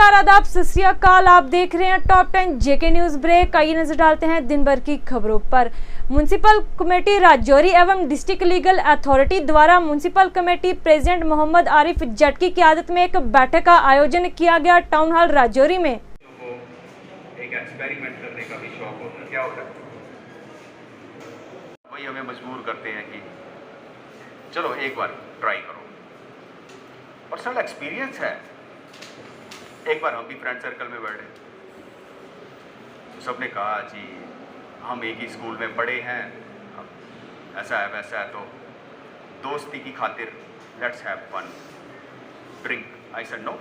नमस्कार, आदाब, सत श्री अकाल। आप देख रहे हैं टॉप 10 जेके न्यूज ब्रेक। आइए नजर डालते हैं दिन भर की खबरों पर। म्युनिसिपल कमेटी राजौरी एवं डिस्ट्रिक्ट लीगल अथॉरिटी द्वारा municipal committee president Mohammad Arif Jat की क़यादत में एक बैठक का आयोजन किया गया टाउन हॉल राजौरी में। एक एक्सपेरिमेंट करने का भी शौक होता है। क्या होता है, वही हमें मजबूर करते हैं कि चलो एक बार ट्राई करो। पर्सनल एक्सपीरियंस है। एक बार हम भी फ्रेंड सर्कल में बैठे तो सबने कहा जी हम एक ही स्कूल में पढ़े हैं, ऐसा है वैसा है, तो दोस्ती की खातिर let's have fun drink. I said no.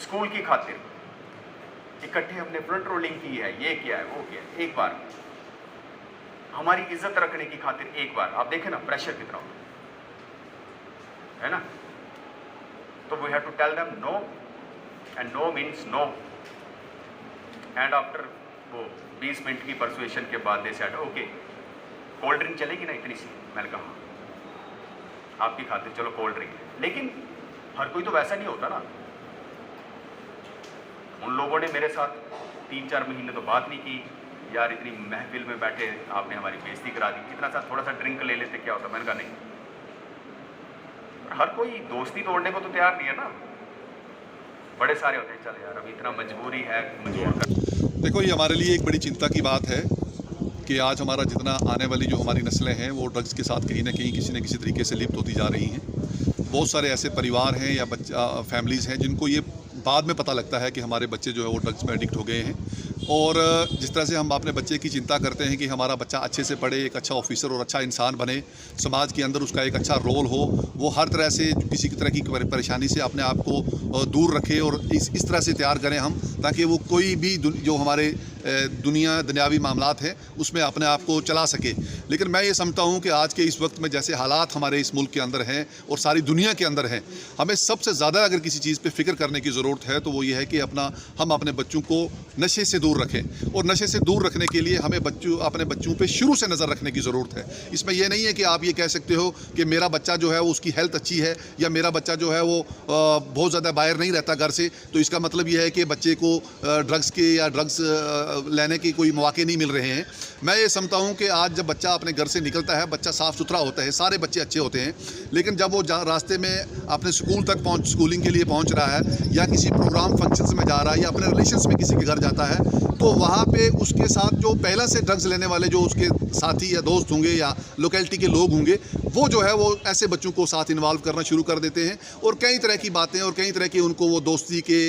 School की खातिर इकट्ठे हमने फ्रंट रोलिंग की है, ये किया है वो किया है। एक बार हमारी इज्जत रखने की खातिर एक बार आप देखें ना प्रेशर कितना होता है ना। तो we have to tell them no, and no means no. And after वो 20 मिनट की परसुएशन के बाद they said okay cold drink चलेगी ना इतनी सी। मैंने कहा आपकी खातिर चलो कोल्ड ड्रिंक। लेकिन हर कोई तो वैसा नहीं होता ना। उन लोगों ने मेरे साथ 3-4 महीने तो बात नहीं की। यार इतनी महफिल में बैठे आपने हमारी बेइज्जती करा दी, इतना सा थोड़ा सा ड्रिंक ले लेते क्या होता। मैंने कहा नहीं, हर कोई दोस्ती तोड़ने को तो तैयार नहीं है ना। बड़े सारे होते हैं, चल यार अभी इतना मजबूरी है, मजबूर कर। देखो, ये हमारे लिए एक बड़ी चिंता की बात है कि आज हमारा जितना आने वाली जो हमारी नस्लें हैं वो ड्रग्स के साथ कहीं ना कहीं किसी न किसी तरीके से लिप्त होती जा रही हैं। बहुत सारे ऐसे परिवार हैं या फैमिलीज़ हैं जिनको ये बाद में पता लगता है कि हमारे बच्चे जो है वो ड्रग्स में एडिक्ट हो गए हैं। और जिस तरह से हम अपने बच्चे की चिंता करते हैं कि हमारा बच्चा अच्छे से पढ़े, एक अच्छा ऑफिसर और अच्छा इंसान बने, समाज के अंदर उसका एक अच्छा रोल हो, वो हर तरह से किसी तरह की परेशानी से अपने आप को दूर रखे और इस तरह से तैयार करें हम, ताकि वो कोई भी जो हमारे दुनियावी मामलात हैं उसमें अपने आप को चला सके। लेकिन मैं ये समझता हूँ कि आज के इस वक्त में जैसे हालात हमारे इस मुल्क के अंदर हैं और सारी दुनिया के अंदर हैं, हमें सबसे ज़्यादा अगर किसी चीज़ पे फ़िक्र करने की ज़रूरत है तो वो ये है कि हम अपने बच्चों को नशे से दूर रखें। और नशे से दूर रखने के लिए हमें अपने बच्चों पे शुरू से नज़र रखने की ज़रूरत है। इसमें यह नहीं है कि आप ये कह सकते हो कि मेरा बच्चा जो है वो उसकी हेल्थ अच्छी है या मेरा बच्चा जो है वो बहुत ज़्यादा बाहर नहीं रहता घर से, तो इसका मतलब यह है कि बच्चे को ड्रग्स के या ड्रग्स लेने के कोई मौके नहीं मिल रहे हैं। मैं ये समझता हूँ कि आज जब बच्चा अपने घर से निकलता है, बच्चा साफ़ सुथरा होता है, सारे बच्चे अच्छे होते हैं, लेकिन जब वो रास्ते में अपने स्कूल तक स्कूलिंग के लिए पहुँच रहा है या किसी प्रोग्राम फंक्शंस में जा रहा है या अपने रिलेशंस में किसी के घर जाता है, तो वहाँ पे उसके साथ जो पहले से ड्रग्स लेने वाले जो उसके साथी या दोस्त होंगे या लोकेलिटी के लोग होंगे, वो जो है वो ऐसे बच्चों को साथ इन्वॉल्व करना शुरू कर देते हैं और कई तरह की बातें और कई तरह के उनको वो दोस्ती के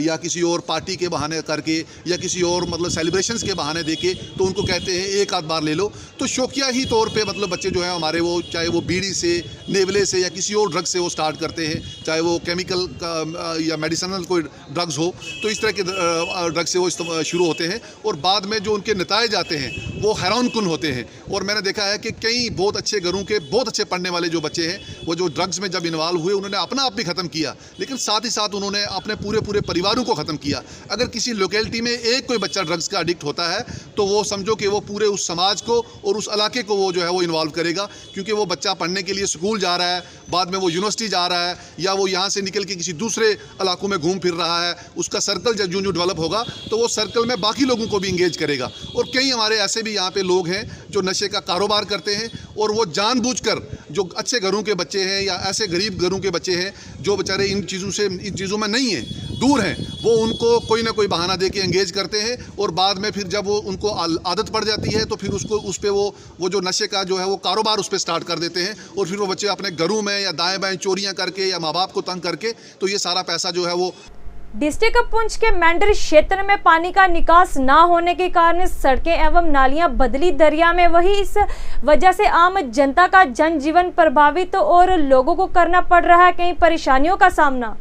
या किसी और पार्टी के बहाने करके या किसी और मतलब सेलिब्रेशंस के बहाने देके तो उनको कहते हैं एक आध बार ले लो। तो शौकिया ही तौर पे मतलब बच्चे जो है हमारे वो चाहे वो बीड़ी से, नेवले से या किसी और ड्रग्स से वो स्टार्ट करते हैं, चाहे वो केमिकल या मेडिसिनल कोई ड्रग्स हो, तो इस तरह के ड्रग्स से वो शुरू होते हैं और बाद में जो उनके नताइज आते हैं वो हैरान कुन होते हैं। और मैंने देखा है कि कई बहुत अच्छे घरों के बहुत अच्छे पढ़ने वाले जो बच्चे हैं वो जो ड्रग्स में जब इन्वॉल्व हुए उन्होंने अपना आप भी ख़त्म किया, लेकिन साथ ही साथ उन्होंने अपने पूरे परिवारों को ख़त्म किया। अगर किसी लोकेलिटी में एक कोई बच्चा ड्रग्स का एडिक्ट होता है तो वो समझो कि वो पूरे उस समाज को और उस इलाके को वो जो है वो इन्वॉल्व करेगा, क्योंकि वो बच्चा पढ़ने के लिए स्कूल जा रहा है, बाद में वो यूनिवर्सिटी जा रहा है या वो यहाँ से निकल के किसी दूसरे इलाकों में घूम फिर रहा है, उसका सर्कल जब जो डेवलप होगा तो वो सर्कल में बाकी लोगों को भी इंगेज करेगा। और कई हमारे ऐसे भी यहाँ पे लोग हैं जो नशे का कारोबार करते हैं और वो जानबूझकर जो अच्छे घरों के बच्चे हैं या ऐसे गरीब घरों के बच्चे हैं जो बेचारे इन चीज़ों में नहीं हैं, दूर हैं, वो उनको कोई ना कोई बहाना दे के एंगेज करते हैं और बाद में फिर जब वो उनको आदत पड़ जाती है तो फिर उस पर वो जो नशे का जो है वो कारोबार उस पर स्टार्ट कर देते हैं और फिर वो बच्चे अपने घरों में या दाएं बाएं चोरियां करके या माँ बाप को तंग करके तो ये सारा पैसा जो है वो। डिस्ट्रिक्ट पुंछ के मेंढर क्षेत्र में पानी का निकास न होने के कारण सड़कें एवं नालियां बदली दरिया में, वही इस वजह से आम जनता का जनजीवन प्रभावित और लोगों को करना पड़ रहा है कई परेशानियों का सामना।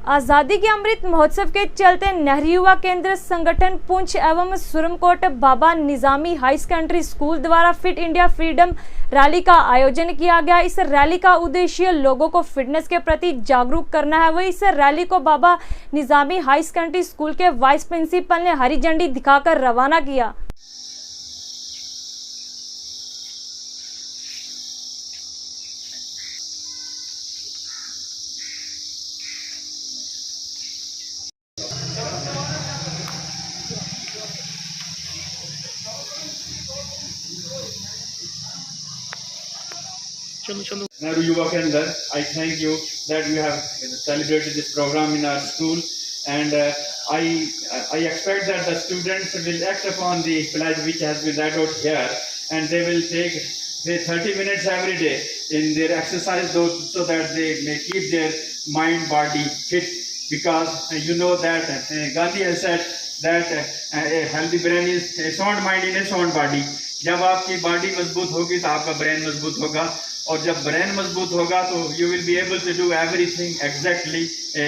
आज़ादी के अमृत महोत्सव के चलते नेहरू युवा केंद्र संगठन पुंछ एवं सुरमकोट बाबा निजामी हाई सेकेंडरी स्कूल द्वारा फिट इंडिया फ्रीडम रैली का आयोजन किया गया। इस रैली का उद्देश्य लोगों को फिटनेस के प्रति जागरूक करना है। वही इस रैली को बाबा निजामी हाई सेकेंडरी स्कूल के वाइस प्रिंसिपल ने हरी झंडी दिखाकर रवाना किया। Nehru Yuva Kendra, I thank you that you have celebrated this program in our school, and I expect that the students will act upon the pledge which has been read out here, and they will take 30 minutes every day in their exercise so that they may keep their mind body fit, because you know that Gandhi has said that a healthy brain is a sound mind in a sound body. जब आपकी body मजबूत होगी तो आपका brain मजबूत होगा, और जब ब्रेन मजबूत होगा तो you will be able to do everything exactly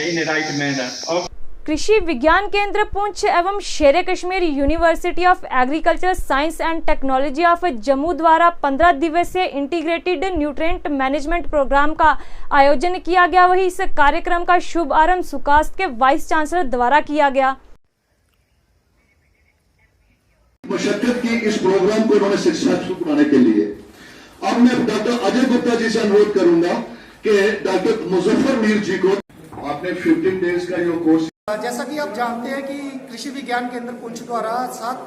in a right manner. Krishi Vigyan Kendra Poonch एवं Sher Kashmir university of agriculture science and technology of Jammu द्वारा 15 दिवसीय इंटीग्रेटेड न्यूट्रिएंट मैनेजमेंट प्रोग्राम का आयोजन किया गया। वही इस कार्यक्रम का शुभ आरंभ सुकास्ट के वाइस चांसलर द्वारा किया गया। मशक्कत की इस प्रोग्राम को उन्होंने सक्सेसफुल बनाने के लिए अब मैं डॉक्टर अजय गुप्ता जी से अनुरोध करूंगा कि डॉक्टर मुजफ्फर मीर जी को आपने 15 डेज का ये कोर्स, जैसा कि आप जानते हैं कि कृषि विज्ञान केंद्र पुंछ द्वारा 7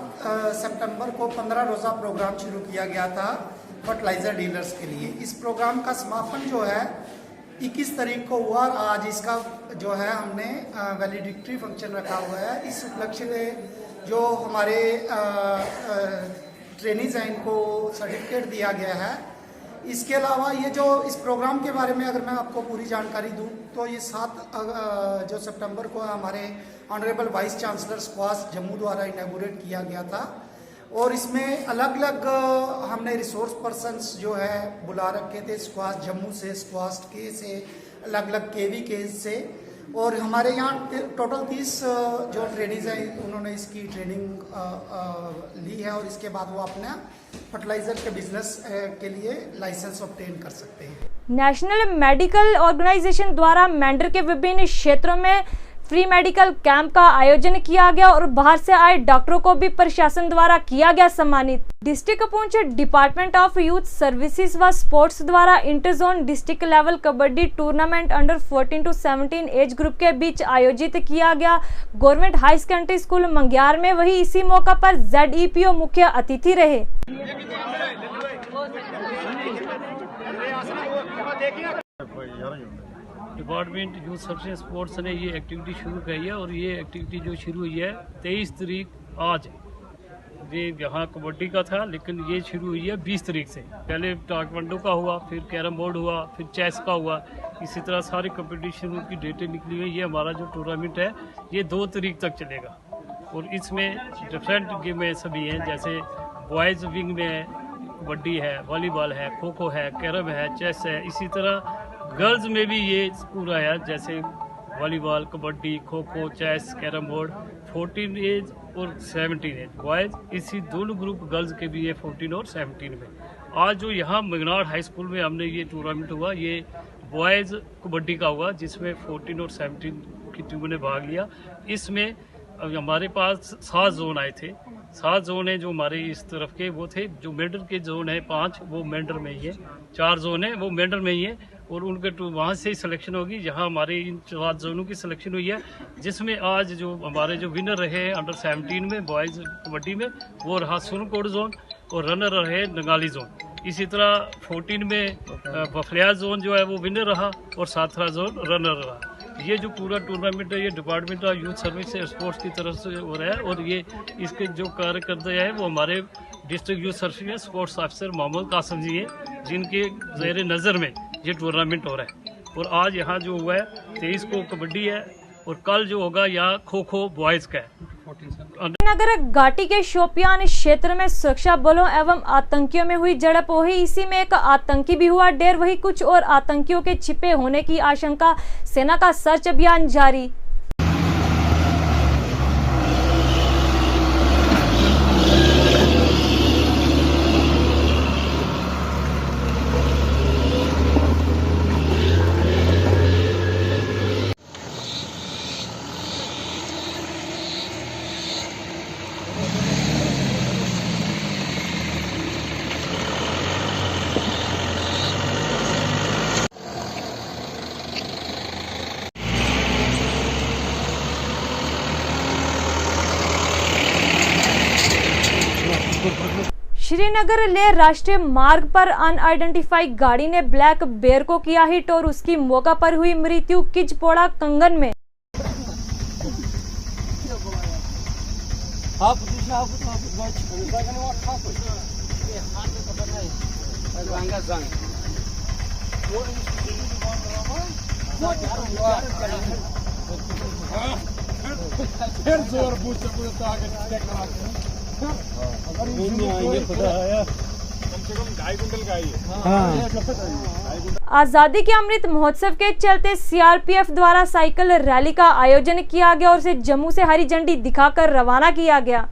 सितंबर को 15 रोजा प्रोग्राम शुरू किया गया था फर्टिलाइजर डीलर्स के लिए। इस प्रोग्राम का समापन जो है 21 तारीख को हुआ और आज इसका जो है हमने वैलिडिक्टरी फंक्शन रखा हुआ है। इस उपलक्ष्य में जो हमारे ट्रेनीज हैं इनको सर्टिफिकेट दिया गया है। इसके अलावा ये जो इस प्रोग्राम के बारे में अगर मैं आपको पूरी जानकारी दूं तो ये 7 जो सितंबर को हमारे honourable vice chancellor squash Jammu द्वारा इनॉग्रेट किया गया था, और इसमें अलग अलग हमने रिसोर्स पर्सन्स जो है बुला रखे थे, स्क्वाश जम्मू से, स्क्वाश के से, अलग अलग केवी के से, और हमारे यहाँ टोटल 30 जो ट्रेनीज हैं उन्होंने इसकी ट्रेनिंग ली है, और इसके बाद वो अपना फर्टिलाइजर के बिजनेस के लिए लाइसेंस ऑब्टेन कर सकते हैं। नेशनल मेडिकल ऑर्गेनाइजेशन द्वारा मेंढर के विभिन्न क्षेत्रों में फ्री मेडिकल कैंप का आयोजन किया गया और बाहर से आए डॉक्टरों को भी प्रशासन द्वारा किया गया सम्मानित। District Poonch department of youth services व स्पोर्ट्स द्वारा interzone district level kabaddi tournament under 14 to 17 age group के बीच आयोजित किया गया government high secondary school Mangyar में। वही इसी मौका पर ZEPO मुख्य अतिथि रहे। डिपार्टमेंट यूथ सर्विसेज स्पोर्ट्स ने ये एक्टिविटी शुरू की है, और ये एक्टिविटी जो शुरू हुई है 23 तारीख आज, ये यहाँ कबड्डी का था लेकिन ये शुरू हुई है 20 तारीख से। पहले टाइक्वांडो का हुआ, फिर कैरम बोर्ड हुआ, फिर चेस का हुआ, इसी तरह सारी कंपटीशन की डेटें निकली हुई। ये हमारा जो टूर्नामेंट है ये 2 तारीख तक चलेगा, और इसमें डिफरेंट गेमें सभी हैं, जैसे बॉयज़ विंग में है, कबड्डी है, वॉलीबॉल है, खो खो है, कैरम है, चेस है। इसी तरह गर्ल्स में भी ये पूरा है, जैसे volleyball, kabaddi, kho kho, chess, carrom board. 14 as और 17 एज बॉयज़, इसी दोनों ग्रुप गर्ल्स के भी ये 14 और 17 में। आज जो यहाँ मंगनाड़ हाई स्कूल में हमने ये टूर्नामेंट हुआ, ये बॉयज़ कबड्डी का हुआ, जिसमें 14 और 17 की टीमों ने भाग लिया। इसमें हमारे पास 7 जोन आए थे। 7 जोन है जो हमारे इस तरफ के वो थे, जो मेंढर के जोन है 5 वो मेंढर में ही है, 4 जोन है वो मेंढर में ही है, और उनके वहाँ से सिलेक्शन होगी। जहाँ हमारे इन 7 जोनों की सिलेक्शन हुई है, जिसमें आज जो हमारे जो विनर रहे हैं अंडर 17 में बॉयज़ कबड्डी में, वो रहा सुरमकोट जोन, और रनर रहे नगाली जोन। इसी तरह 14 में बफलिया जोन जो है वो विनर रहा, और साथरा जोन रनर रहा। ये जो पूरा टूर्नामेंट है ये department of youth service sports की तरफ से हो रहा है, और ये इसके जो कार्यकर्ता है वो हमारे district youth service sports officer Mohammad Qasim ji हैं, जिनके ज़ेर नज़र में ये टूर्नामेंट हो रहा है। और आज यहाँ जो हुआ है 23 को कबड्डी है, और कल जो होगा यहाँ खो खो बॉयज़ का है। श्रीनगर घाटी के शोपियान क्षेत्र में सुरक्षा बलों एवं आतंकियों में हुई झड़प हुई। इसी में एक आतंकी भी हुआ ढेर, वही कुछ और आतंकियों के छिपे होने की आशंका। सेना का सर्च अभियान जारी। श्रीनगर लेह राष्ट्रीय मार्ग पर अनआइडेंटिफाइड गाड़ी ने ब्लैक बेयर को किया हिट और उसकी मौका पर हुई मृत्यु। किजपोड़ा कंगन में आजादी के अमृत महोत्सव के चलते सीआरपीएफ द्वारा साइकिल रैली का आयोजन किया गया और उसे जम्मू से हरी झंडी दिखाकर रवाना किया गया।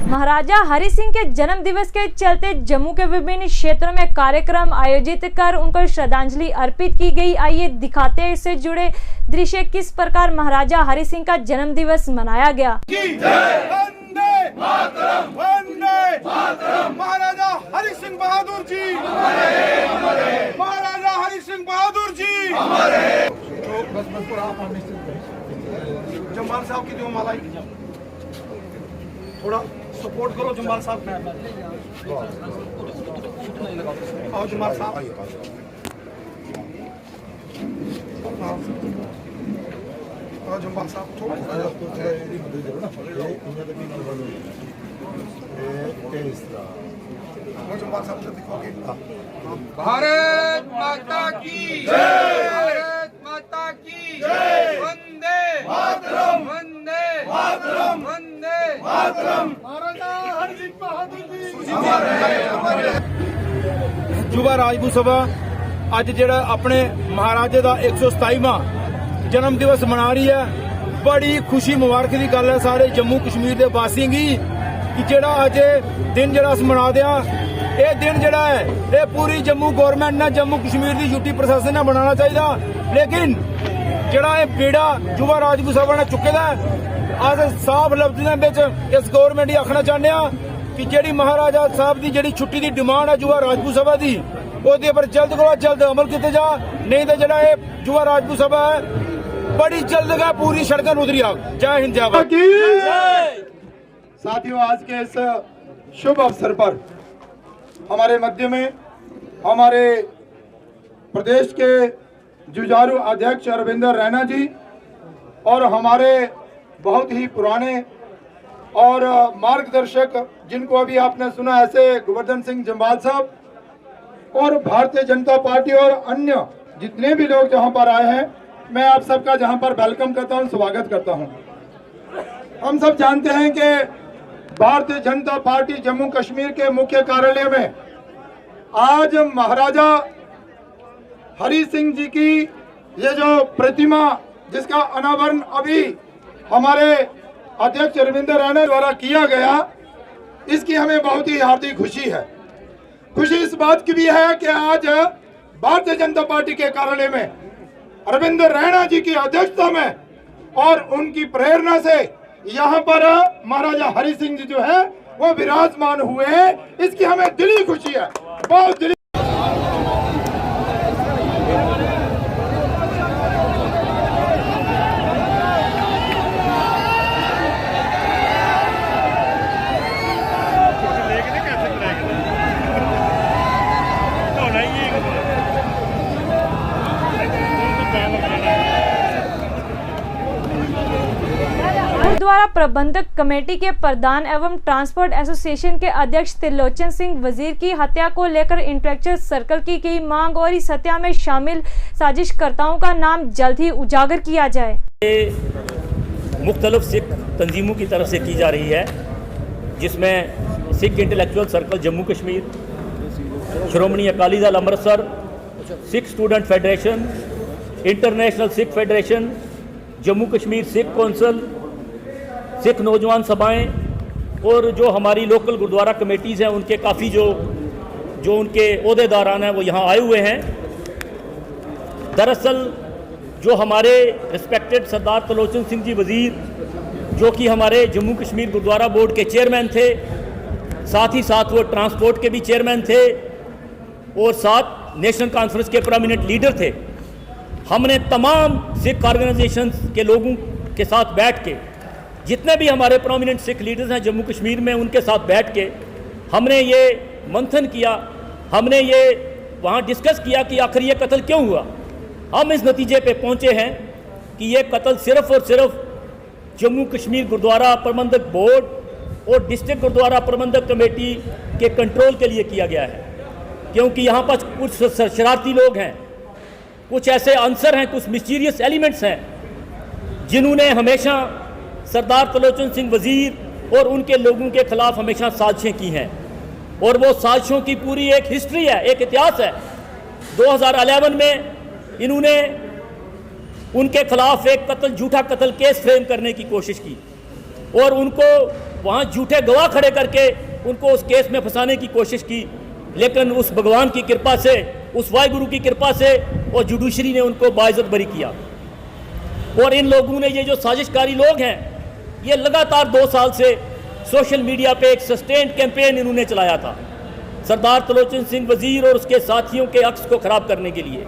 महाराजा हरि सिंह के जन्म दिवस के चलते जम्मू के विभिन्न क्षेत्रों में कार्यक्रम आयोजित कर उनको श्रद्धांजलि अर्पित की गई। आइए दिखाते हैं इससे जुड़े दृश्य, किस प्रकार महाराजा हरि सिंह का जन्म दिवस मनाया गया। वंदे मातरम, वंदे मातरम। महाराजा हरि सिंह बहादुर जी, महाराजा हरि सिंह बहादुर जी। जम्बाल साहब की जो माला थोड़ा सपोर्ट करो जम्बाल साहब। आओ जम्बाल साहब, आओ जम्बाल साहब। जम्बाल साहब से दिखोगे। भारत माता की जय, भारत माता की जय। वंदे मातरम, वंदे मातरम, वंदे मातरम। महाराजा हरि सिंह बहादुर जी। युवा राजपूत सभा अज जेड़ा अपने महाराजे का 127वां जन्म दिवस मना रही है। बड़ी खुशी मुबारक की गल है सारे जम्मू कश्मीर के वासियों की कि जेड़ा अज दिन जेड़ा अस मना दिया, ये दिन जेड़ा है ये पूरी जम्मू गवर्नमेंट ने, जम्मू कश्मीर की यूटी प्रशासन ने मनाना चाहिए। लेकिन जेड़ा ये बेड़ा युवा राजपूत सभा ने चुके दा अस साफ लफ्ज़ों में इस गवर्नमेंट आखना चाहते हैं कि जेड़ी महाराजा साहब की जेड़ी छुट्टी की डिमांड है युवा राजपूत सभा की, उसके पर जल्द को जल्द अमल किया जा, नहीं तो जेड़ा ये युवा राजपूत सभा है बड़ी जल्द का पूरी सड़कों उतरी आ। जय हिंद, जय भारत। साथियों, आज के इस शुभ अवसर पर हमारे मध्य में हमारे प्रदेश के जुझारू अध्यक्ष अरविंदर रैना जी और हमारे बहुत ही पुराने और मार्गदर्शक जिनको अभी आपने सुना ऐसे गोवर्धन सिंह जम्बाल साहब और भारतीय जनता पार्टी और अन्य जितने भी लोग जहां पर आए हैं, मैं आप सबका जहां पर वेलकम करता हूं, स्वागत करता हूं। हम सब जानते हैं कि भारतीय जनता पार्टी जम्मू कश्मीर के मुख्य कार्यालय में आज महाराजा हरि सिंह जी की ये जो प्रतिमा जिसका अनावरण अभी हमारे अध्यक्ष अरविंदर रैना द्वारा किया गया, इसकी हमें बहुत ही हार्दिक खुशी है। खुशी इस बात की भी है कि आज भारतीय जनता पार्टी के कार्यालय में अरविंदर रैना जी की अध्यक्षता में और उनकी प्रेरणा से यहाँ पर महाराजा हरि सिंह जी जो है वो विराजमान हुए हैं, इसकी हमें दिली खुशी है, बहुत दिली। गुरुद्वारा प्रबंधक कमेटी के प्रधान एवं ट्रांसपोर्ट एसोसिएशन के अध्यक्ष त्रिलोचन सिंह वजीर की हत्या को लेकर इंटेलेक्चुअल सर्कल की गई मांग और इस हत्या में शामिल साजिशकर्ताओं का नाम जल्द ही उजागर किया जाए। मुख्तलिफ सिख तंजीमों की तरफ से की जा रही है, जिसमें सिख इंटेलेक्चुअल सर्कल जम्मू कश्मीर, श्रोमणी Akali Dal Amritsar, Sikh student federation, international Sikh federation, Jammu Kashmir Sikh council, Sikh नौजवान सभाएं और जो हमारी लोकल गुरुद्वारा कमेटीज़ हैं उनके काफ़ी जो उनके ओहदेदारान हैं वो यहाँ आए हुए हैं। दरअसल जो हमारे रिस्पेक्टेड सरदार त्रिलोचन सिंह जी वज़ीर, जो कि हमारे जम्मू कश्मीर गुरुद्वारा बोर्ड के चेयरमैन थे, साथ ही साथ वो ट्रांसपोर्ट के भी चेयरमैन थे और साथ नेशनल कॉन्फ्रेंस के प्रोमिनेंट लीडर थे। हमने तमाम सिख ऑर्गेनाइजेशंस के लोगों के साथ बैठ के, जितने भी हमारे प्रोमिनेंट सिख लीडर्स हैं जम्मू कश्मीर में, उनके साथ बैठ के हमने ये मंथन किया, हमने ये वहाँ डिस्कस किया कि आखिर ये कत्ल क्यों हुआ। हम इस नतीजे पे पहुँचे हैं कि ये कत्ल सिर्फ़ और सिर्फ जम्मू कश्मीर गुरुद्वारा प्रबंधक बोर्ड और डिस्ट्रिक्ट गुरुद्वारा प्रबंधक कमेटी के कंट्रोल के लिए किया गया है, क्योंकि यहाँ पर कुछ शरारती लोग हैं, कुछ ऐसे आंसर हैं, कुछ मिस्टीरियस एलिमेंट्स हैं जिन्होंने हमेशा सरदार त्रिलोचन सिंह वज़ीर और उनके लोगों के ख़िलाफ़ हमेशा साजिशें की हैं और वो साजिशों की पूरी एक हिस्ट्री है, एक इतिहास है। 2011 में इन्होंने उनके ख़िलाफ़ एक झूठा कत्ल केस फ्रेम करने की कोशिश की और उनको वहाँ झूठे गवाह खड़े करके उनको उस केस में फंसाने की कोशिश की, लेकिन उस भगवान की कृपा से, उस वाहिगुरु की कृपा से और जुडिशरी ने उनको बाइज्जत बरी किया। और इन लोगों ने, ये जो साजिशकारी लोग हैं, ये लगातार 2 साल से सोशल मीडिया पे एक सस्टेन्ड कैंपेन इन्होंने चलाया था सरदार त्रिलोचन सिंह वज़ीर और उसके साथियों के अक्स को ख़राब करने के लिए।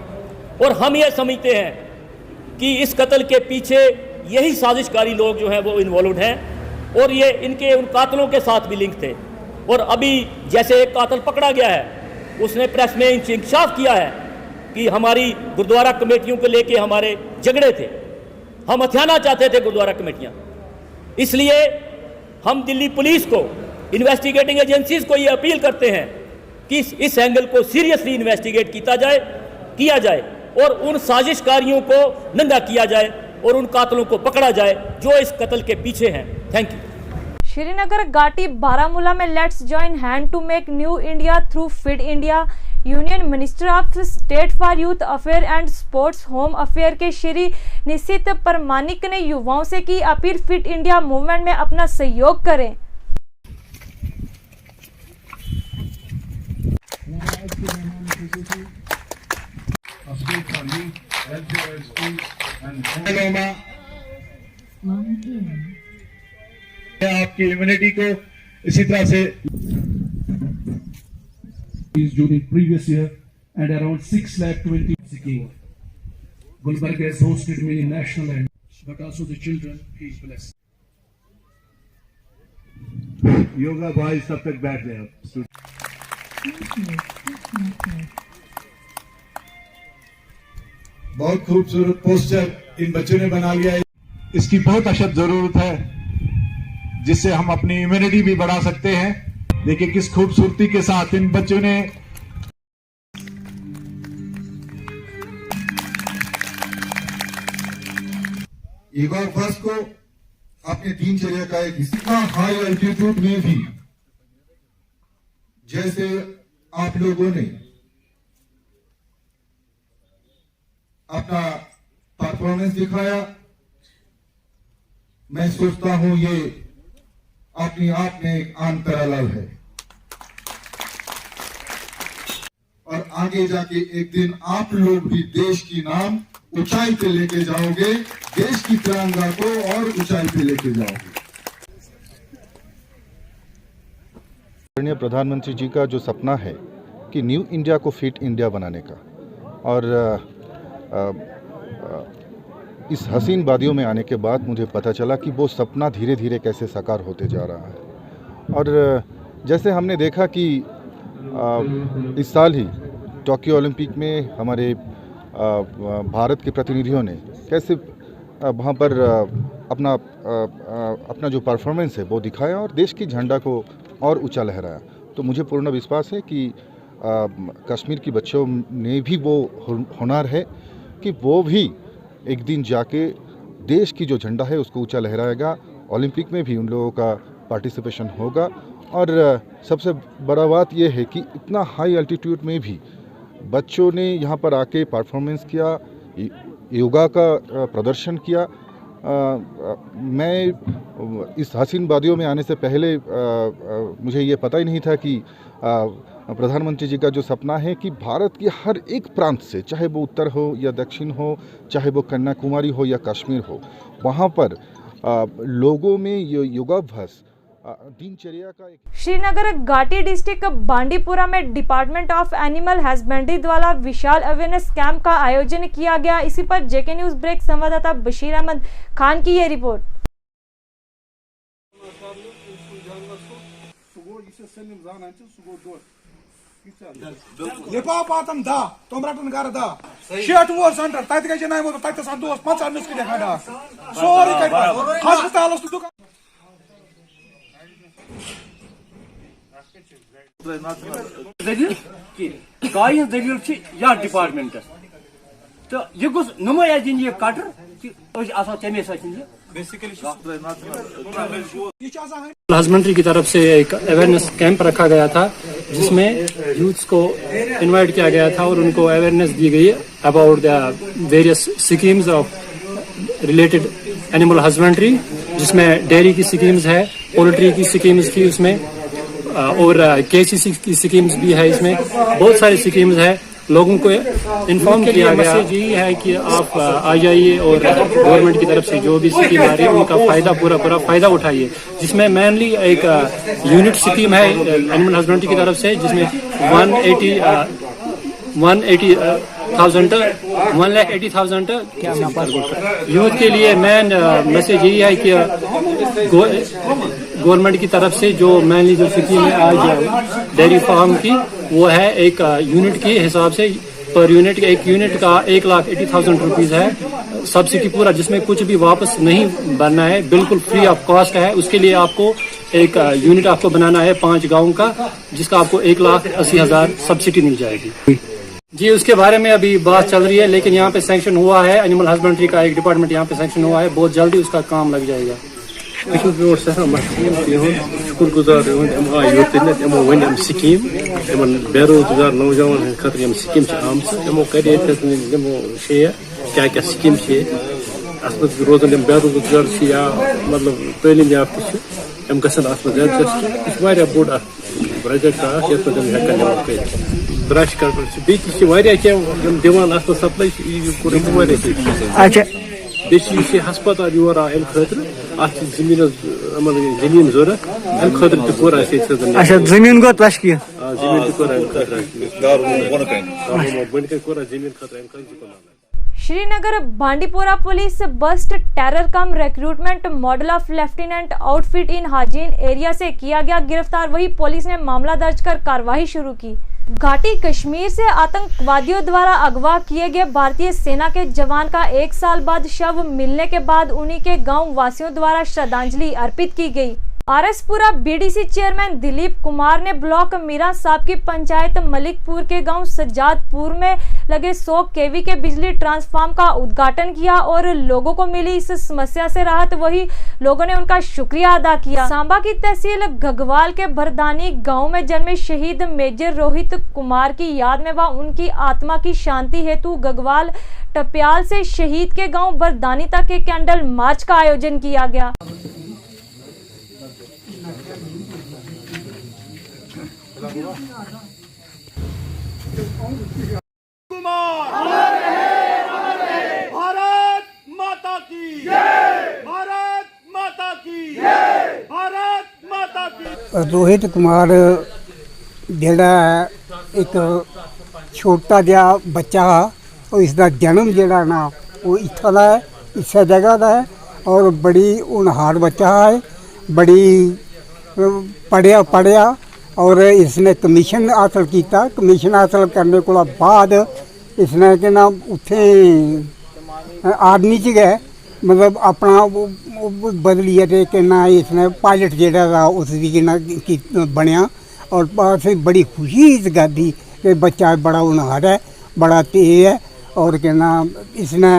और हम ये समझते हैं कि इस कत्ल के पीछे यही साजिशकारी लोग जो हैं वो इन्वॉल्व हैं और ये इनके उन कातलों के साथ भी लिंक थे। और अभी जैसे एक कातिल पकड़ा गया है, उसने प्रेस में इंकशाफ किया है कि हमारी गुरुद्वारा कमेटियों को लेके हमारे झगड़े थे, हम हथियाना चाहते थे गुरुद्वारा कमेटियां। इसलिए हम दिल्ली पुलिस को, इन्वेस्टिगेटिंग एजेंसीज को ये अपील करते हैं कि इस एंगल को सीरियसली इन्वेस्टिगेट किया जाए और उन साजिशकारियों को नंगा किया जाए और उन कातलों को पकड़ा जाए जो इस कत्ल के पीछे हैं। Thank you. श्रीनगर घाटी बारामूला में let's join hand to make new India through fit India. Union minister of state for youth affair and sports home affair के श्री निशित परमानिक ने युवाओं से की अपील, फिट इंडिया मूवमेंट में अपना सहयोग करें। आपकी इम्यूनिटी को इसी तरह से during previous year and around 6,20,000 seeking. Gulbarga has hosted many national and but also the children he is blessed. Yoga भाई सब तक बैठ गए। बहुत खूबसूरत पोस्टर इन बच्चों ने बना लिया है। इसकी बहुत अशद जरूरत है जिससे हम अपनी इम्यूनिटी भी बढ़ा सकते हैं। देखिए किस खूबसूरती के साथ इन बच्चों ने एक बार फर्स्ट को अपने दिनचर्या का एक हिस्सा हाई एल्टीट्यूड में भी जैसे आप लोगों ने अपना परफॉर्मेंस दिखाया, मैं सोचता हूं ये अपने आप में एक अंतराल है और आगे जाके एक दिन आप लोग भी देश की नाम ऊंचाई पे लेके जाओगे, देश की तिरंगा को और ऊंचाई पे लेके जाओगे। माननीय प्रधानमंत्री जी का जो सपना है कि न्यू इंडिया को फिट इंडिया बनाने का, और इस हसीन वादियों में आने के बाद मुझे पता चला कि वो सपना धीरे धीरे कैसे साकार होते जा रहा है। और जैसे हमने देखा कि इस साल ही टोक्यो ओलंपिक में हमारे भारत के प्रतिनिधियों ने कैसे वहाँ पर अपना जो परफॉर्मेंस है वो दिखाया और देश की झंडा को और ऊंचा लहराया। तो मुझे पूर्ण विश्वास है कि कश्मीर की बच्चों ने भी वो हुनर है कि वो भी एक दिन जाके देश की जो झंडा है उसको ऊंचा लहराएगा। ओलंपिक में भी उन लोगों का पार्टिसिपेशन होगा। और सबसे बड़ा बात यह है कि इतना हाई एल्टीट्यूड में भी बच्चों ने यहाँ पर आके परफॉर्मेंस किया, योगा का प्रदर्शन किया। मैं इस हसीन वादियों में आने से पहले मुझे ये पता ही नहीं था कि प्रधानमंत्री जी का जो सपना है कि भारत के हर एक प्रांत से, चाहे वो उत्तर हो या दक्षिण हो, चाहे वो कन्याकुमारी हो या कश्मीर हो, वहाँ पर लोगों में ये योगाभ्यास दिनचर्या का श्रीनगर घाटी डिस्ट्रिक्ट बांडीपुरा में डिपार्टमेंट ऑफ एनिमल हस्बेंड्री द्वारा विशाल अवेयरनेस कैंप का आयोजन किया गया। इसी पर जेके न्यूज ब्रेक संवाददाता बशीर अहमद खान की ये रिपोर्ट। लिफाफातन दा तोमरटन कर दा शेट वो सेंटर तत के जनाय मो तत सा दोस्त 5 अन्नस के देखा दा सोरी कट अस्पताल उस दुकान गाय दलील या डिपार्टमेंट तो ये गुस नुमाया दिन ये कटर तमे हस्बेंड्री की तरफ से एक अवेयरनेस कैंप रखा गया था जिसमें यूथ्स को इनवाइट किया गया था और उनको अवेयरनेस दी गई about the various schemes of related animal husbandry, जिसमें डेयरी की स्कीम्स है, पोल्ट्री की स्कीम्स थी उसमें, और केसीसी की स्कीम्स भी है। इसमें बहुत सारी स्कीम्स है। लोगों को इन्फॉर्म किया गया यही है कि आप आ जाइए और गवर्नमेंट की तरफ से जो भी स्कीम आ रही है उनका फायदा पूरा फायदा उठाइए। जिसमें मेनली एक यूनिट स्कीम है एनिमल हस्बेंड्री की तरफ से, जिसमें 1,80,000 यूथ के लिए मेन मैसेज यही है कि गवर्नमेंट की तरफ से जो मेनली जो स्कीम है आज डेयरी फार्म की, वो है एक यूनिट के हिसाब से पर यूनिट एक यूनिट का 1,80,000 रुपीज़ है सब्सिडी पूरा, जिसमें कुछ भी वापस नहीं भरना है, बिल्कुल फ्री ऑफ कॉस्ट है। उसके लिए आपको एक यूनिट आपको बनाना है 5 गाँव का, जिसका आपको 1,80,000 सब्सिडी मिल जाएगी। जी, उसके बारे में अभी बात चल रही है, लेकिन यहाँ पे सैंक्शन हुआ है, एनिमल हस्बेंड्री का एक डिपार्टमेंट यहाँ पे सैंक्शन हुआ है, बहुत जल्दी उसका काम लग जाएगा। शुक्रगुजार वन स्कीम बेरोजगार नौजवान खतर स्कीम आम शेयर क्या क्या स्कीम अत रोजान बेरोजगार या मतलब तलीम याफ्त गए बोड़ प्रोजेक्ट ये ब्रश कर दिवान सप्लाई बे हस्पताल योर आ खतर अत जमीन जमीन जरूरत अम खतर तोर जमीन गो तश की जमीन खतर Srinagar Bandipora police bust terror cum recruitment model of lieutenant outfit in Hajin area से किया गया गिरफ्तार। वही पुलिस ने मामला दर्ज कर कार्रवाई शुरू की। घाटी कश्मीर से आतंकवादियों द्वारा अगवा किए गए भारतीय सेना के जवान का 1 साल बाद शव मिलने के बाद उन्हीं के गांव वासियों द्वारा श्रद्धांजलि अर्पित की गई। आरएसपुरा बीडीसी चेयरमैन दिलीप कुमार ने ब्लॉक मीरा साहब की पंचायत मलिकपुर के गांव सज्जादपुर में लगे 100 केवी के बिजली ट्रांसफार्म का उद्घाटन किया और लोगों को मिली इस समस्या से राहत। वही लोगों ने उनका शुक्रिया अदा किया। सांबा की तहसील घगवाल के भरदानी गांव में जन्मे शहीद मेजर रोहित कुमार की याद में व उनकी आत्मा की शांति हेतु घगवाल टप्याल से शहीद के गाँव भरदानी तक एक कैंडल मार्च का आयोजन किया गया। भारत माता की जय, भारत माता की जय, भारत माता की। रोहित कुमार जेड़ा एक छोटा जिहा बच्चा और इसका जन्म जेड़ा ना वो इत्थों दा है, इस जगह का है और बड़ी होनहार बच्चा है, बड़ी पढ़िया और इसने कमीशन हासिल किया। कमीशन हासिल करने को बाद इसने के ना उत्थे आर्मी च गए मतलब अपना वो बदली है ते किन्ना इसने पायलट जेह्ड़ा था उसदी किन्ना बनया और असें बड़ी खुशी इस गल्ल दी कि बच्चा बड़ा होनहार है, बड़ा तेज है और किन्ना इसने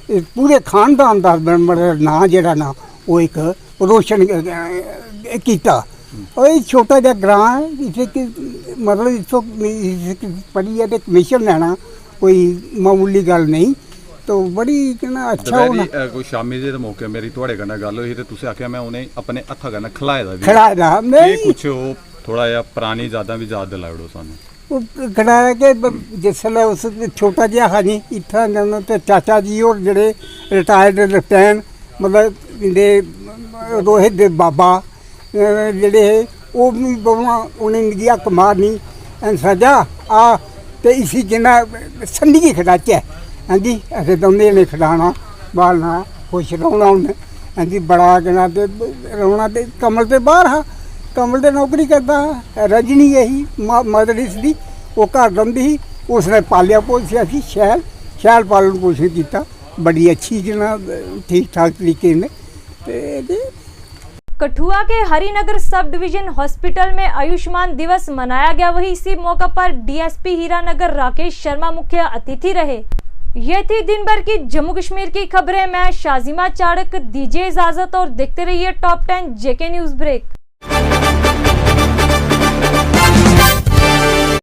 इस पूरे खानदान का नां जेह्ड़ा ना वो एक रोशन कीता। और ये छोटा जिहा ग्रां है इत्थे मतलब इत्थों पढ़ियै ते कमीशन लैना कोई मामूली गल नहीं, तो बड़ी कहना अच्छा होना। कोई शामी दे मौके मेरी थोड़े कन्नै गल होई ते तुसें आखेआ मैं उन्हें अपने हत्था कन्नै खलाए दा नहीं कुछ ओह् थोड़ा जिहा परानी यादां भी याद दिलाई ओड़ो सानूं। खड़ाया कि जिसलै उस छोटा जिहा हा नी इत्थै ते चाचा जी होर जेह्ड़े रिटायर्ड लैफ्टिनेंट मतलब इंदे रोहित दे बाबा जेह्ड़े हे ओह् बी उ'नें मिगी हक्क मारनी सजा आ ते इसी जिन्ना संडियै खड़ाचै हां जी असें दौनें जने खड़ाना बालना खुश रौह्ना उन्नै हां जी बड़ा कहना ते रौह्ना ते कमल ते बाहर हा, कमल ते नौकरी करदा हा, रजनी ही मदर इसदी ओह् घर रौंह्दी ही, उसने पालेआ पोसेआ सी शैल पालन पोषण कीता बड़ी अच्छी कहना ठीक ठाक तरीके ने ते कठुआ के हरिनगर सब डिवीजन हॉस्पिटल में आयुष्मान दिवस मनाया गया। वहीं इसी मौका पर डीएसपी हीरानगर राकेश शर्मा मुख्य अतिथि रहे। ये थी दिन भर की जम्मू कश्मीर की खबरें। मैं शाजिमा चाड़क, दीजिए इजाजत और देखते रहिए टॉप 10 जेके न्यूज ब्रेक।